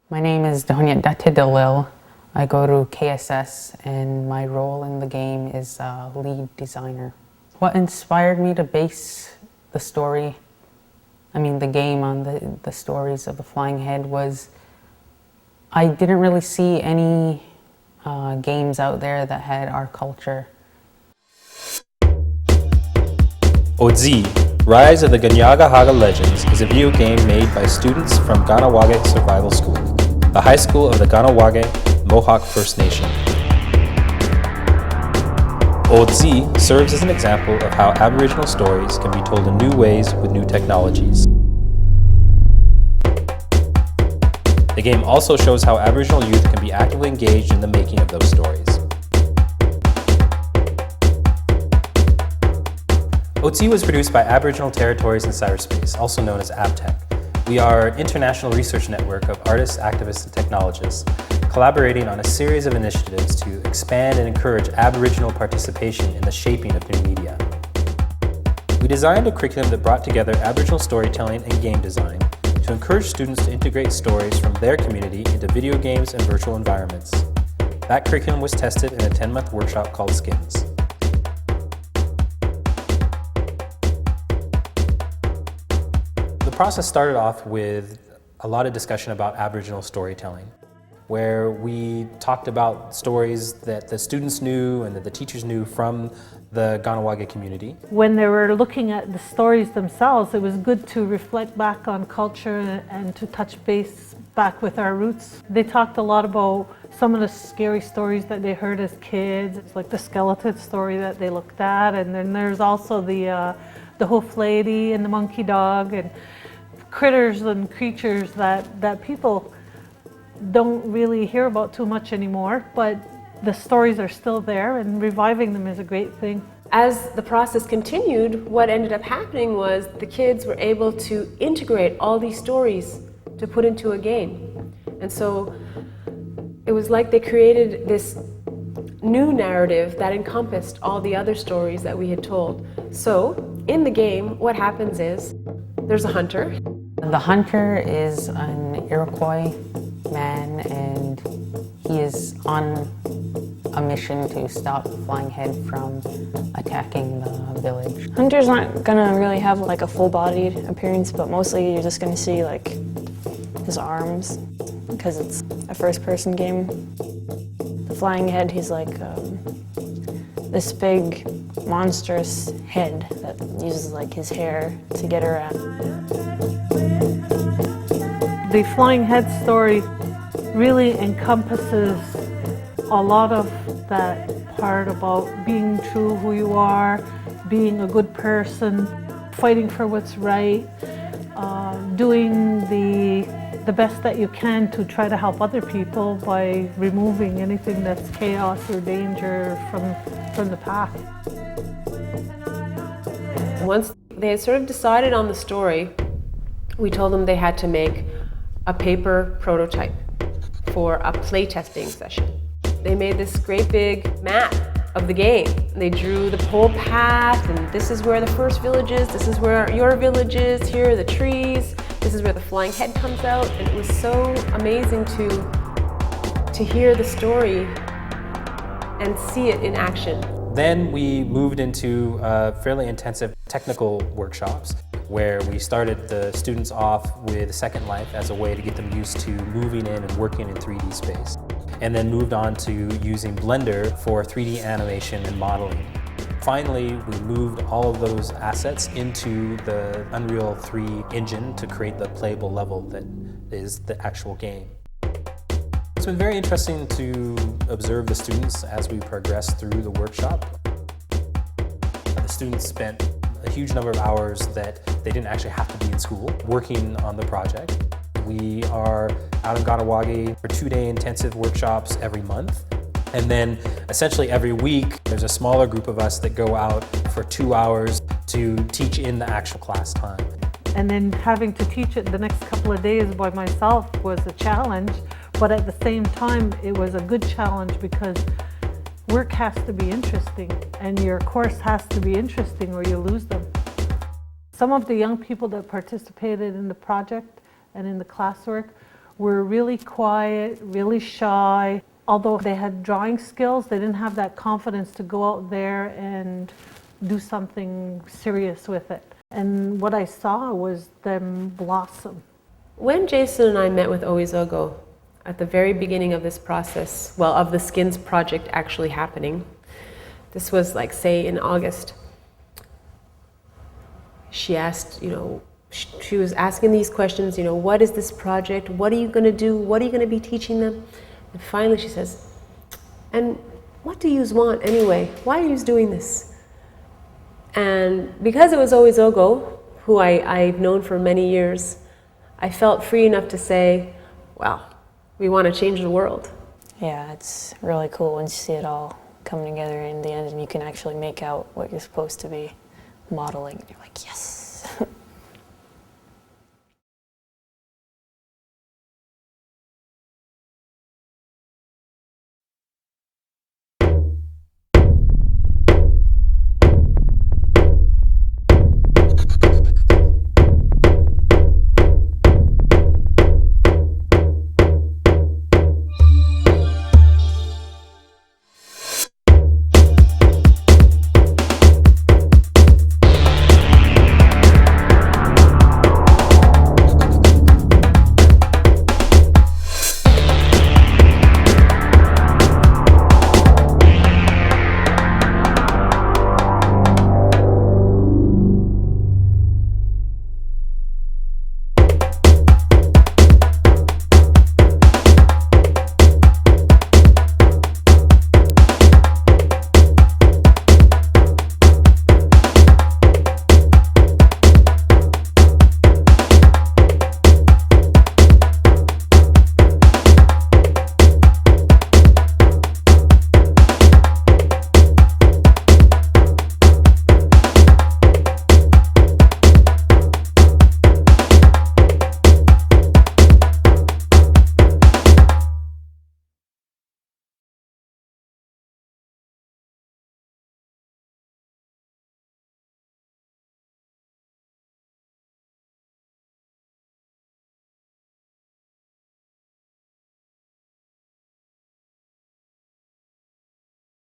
My name is Kanien'keha. I go to KSS and my role in the game is lead designer. What inspired me to base the story, the game on the stories of the Flying Head was I didn't really see any games out there that had our culture. Otsi, Rise of the Kanien'keha Legends is a video game made by students from Kanien'keha Survival School, the high school of the Kanien'keha Mohawk First Nation. Otsi serves as an example of how Aboriginal stories can be told in new ways with new technologies. The game also shows how Aboriginal youth can be actively engaged in the making of those stories. Otsi was produced by Aboriginal Territories in Cyberspace, also known as AbTech. We are an international research network of artists, activists, and technologists, collaborating on a series of initiatives to expand and encourage Aboriginal participation in the shaping of new media. We designed a curriculum that brought together Aboriginal storytelling and game design to encourage students to integrate stories from their community into video games and virtual environments. That curriculum was tested in a 10-month workshop called Skins. The process started off with a lot of discussion about Aboriginal storytelling, where we talked about stories that the students knew and that the teachers knew from the Kanien'keha community. When they were looking at the stories themselves, it was good to reflect back on culture and to touch base back with our roots. They talked a lot about some of the scary stories that they heard as kids. It's like the skeleton story that they looked at, and then there's also the hoof lady and the monkey dog and critters and creatures that people don't really hear about too much anymore, but the stories are still there and reviving them is a great thing. As the process continued, what ended up happening was the kids were able to integrate all these stories to put into a game. And so it was like they created this new narrative that encompassed all the other stories that we had told. So in the game, what happens is there's a hunter. The hunter is an Iroquois man and he is on a mission to stop the Flying Head from attacking the village. Hunter's not gonna really have like a full-bodied appearance, but mostly you're just gonna see like his arms because it's a first-person game. The Flying Head, he's like this big, monstrous head that uses like his hair to get around. The Flying Head story really encompasses a lot of that part about being true who you are, being a good person, fighting for what's right, doing the best that you can to try to help other people by removing anything that's chaos or danger from the path. Once they had sort of decided on the story, we told them they had to make a paper prototype for a playtesting session. They made this great big map of the game. They drew the whole path, and this is where the first village is, this is where your village is, here are the trees, this is where the Flying Head comes out, and it was so amazing to hear the story and see it in action. Then we moved into fairly intensive technical workshops where we started the students off with Second Life as a way to get them used to moving in and working in 3D space. And then moved on to using Blender for 3D animation and modeling. Finally, we moved all of those assets into the Unreal 3 engine to create the playable level that is the actual game. It's been very interesting to observe the students as we progress through the workshop. The students spent a huge number of hours that they didn't actually have to be in school working on the project. We are out in Kanien'keha for 2-day intensive workshops every month. And then essentially every week, there's a smaller group of us that go out for 2 hours to teach in the actual class time. And then having to teach it the next couple of days by myself was a challenge, but at the same time, it was a good challenge because work has to be interesting and your course has to be interesting or you lose them. Some of the young people that participated in the project and in the classwork were really quiet, really shy. Although they had drawing skills, they didn't have that confidence to go out there and do something serious with it. And what I saw was them blossom. When Jason and I met with Oizogo at the very beginning of this process, well, of the Skins project actually happening, this was like, say, in August, she asked, she was asking these questions, what is this project? What are you going to do? What are you going to be teaching them? And finally she says, and what do yous want anyway? Why are yous doing this? And because it was Oizogo, who I've known for many years, I felt free enough to say, well, we want to change the world. Yeah, it's really cool once you see it all coming together in the end and you can actually make out what you're supposed to be modeling. You're like, yes.